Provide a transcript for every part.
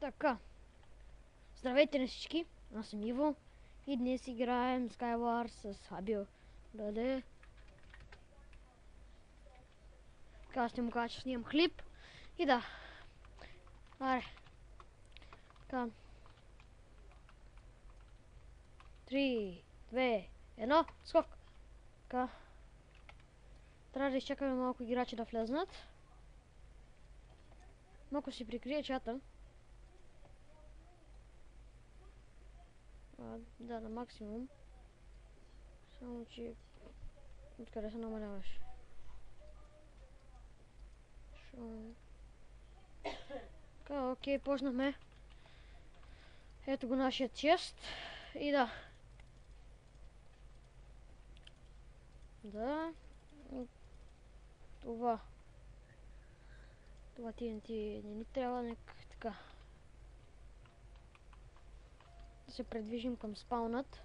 Така. Здравейте на всички, аз съм Иво и днес играем Skywars с Хабил. Бъде. Така ще му кажа, че снимам клип. И да. Аре. Така. 3, 2, 1, скок. Така. Трябва да изчакаме малко играчи да влезнат. Малко си прикрия чата. Да, на максимум. Само че... Откъде се намаляваш? Така, окей, почнахме. Ето го нашия чест. И да. Да. Това TNT не ни трябва, така. Да се предвижим към спаунът.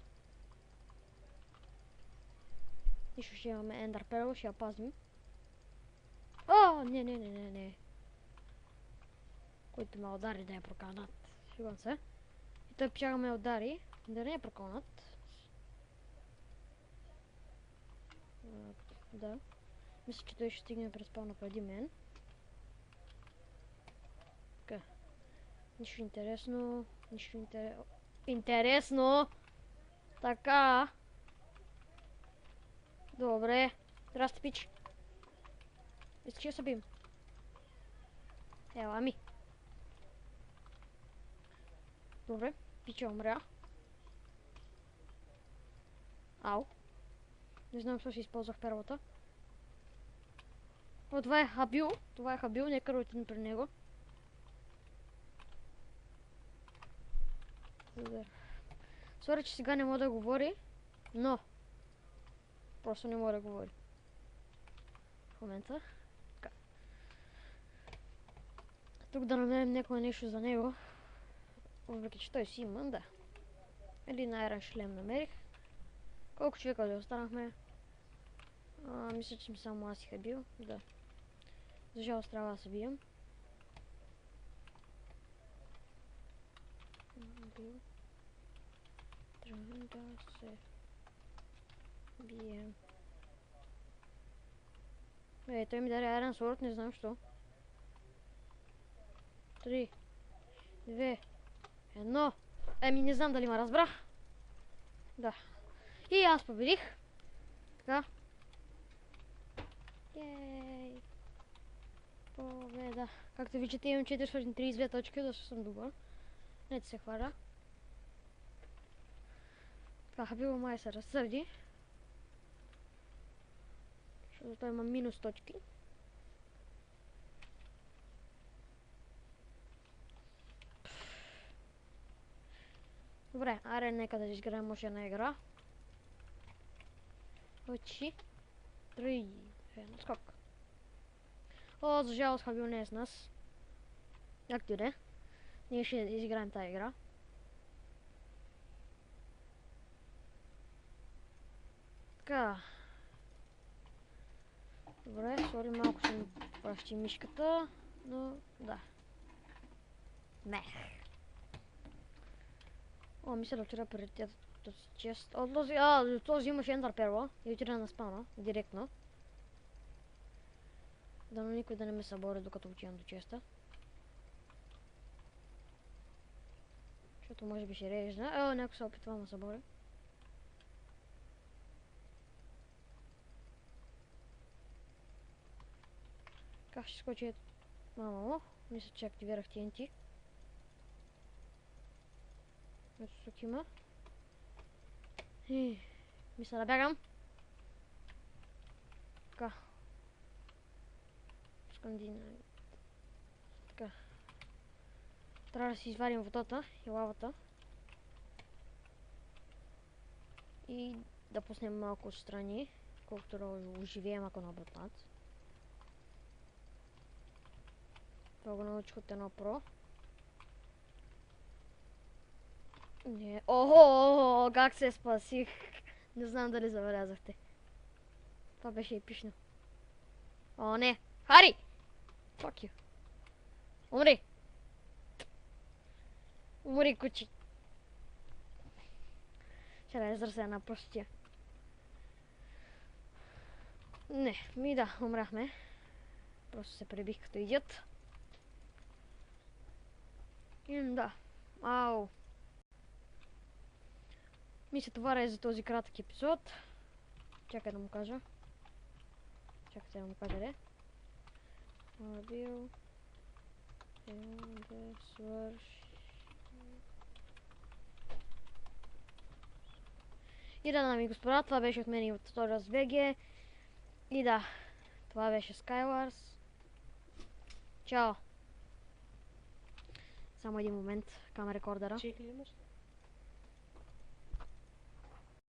Нищо, ще имаме Ender Pearl, ще я пазим. О, не. Който ме удари да я проканат. Шигвам се. И той пчага ме удари, да не я проканат. Да. Мисля, че той ще стигне през спауна преди мен. Така. Нищо интересно. Интересно! Така. Добре. Здрасти, пич. Искаш да се бим? Ела ми. Добре. Пича умря. Ау. Не знам защо си използвах перлата. О, това е Хабил. Нека ротим при него. Сори, че сега не мога да говори, но просто не мога да говори в момента. Така. Тук да намерим някое нещо за него. Въпреки че той си има, да. Един айрон шлем намерих. Колко човека да останахме? Мисля, че само аз и Хабил. Да. За жалост трябва да се бием. Трябва да се бием. Той ми даде Iron Sword, не знам що. 3, 2, 1. Не знам дали ме разбрах. Да. И аз победих. Така. Ей. Победа. Както виждате, имам 432 точки, доста съм добър. Не се хваля. Така, Хабил май се разсърди. Защото той има минус точки. Добре, аре, нека да изграем още една игра. Очи. 3, 1, скок. О, за жалост Хабил не е с нас. Както и да е. Ние ще изиграем тази игра. Така. Добре, сори, малко ще ми пращи мишката, но да. Мех. О, мисля да отида преди тази чест. Този имаше Ender Pearl и отида на спауна, директно. Дано никой да не ме събори докато отивам до честа. Защото може би ще режда. Някой се опитва да събори. Как ще скочи? Мамо, мисля, че активирах TNT. Ето тук има. Мисля да бягам. Така. Така. Трябва да си извадим водата и лавата. И да пуснем малко отстрани, колкото да оживеем, ако набутнат. Това го научих от едно про. Не. Охо, как се спасих. Не знам дали забелязахте. Това беше епично. О, не. Хари! Fuck you. Умри! Умри, кучи. Ще да изразя една простия. Не, да, умряхме. Просто се пребих като идиот. И да. Ау. Мисля, това е за този кратък епизод. Чакай да му кажа. Чакайте да му кажа, де. Бил. Да свърши. И да, дами и господа, това беше от мен и от Tutorials BG. И да, това беше Skywars. Чао! Само един момент, камера рекордера. Чек ли имаш?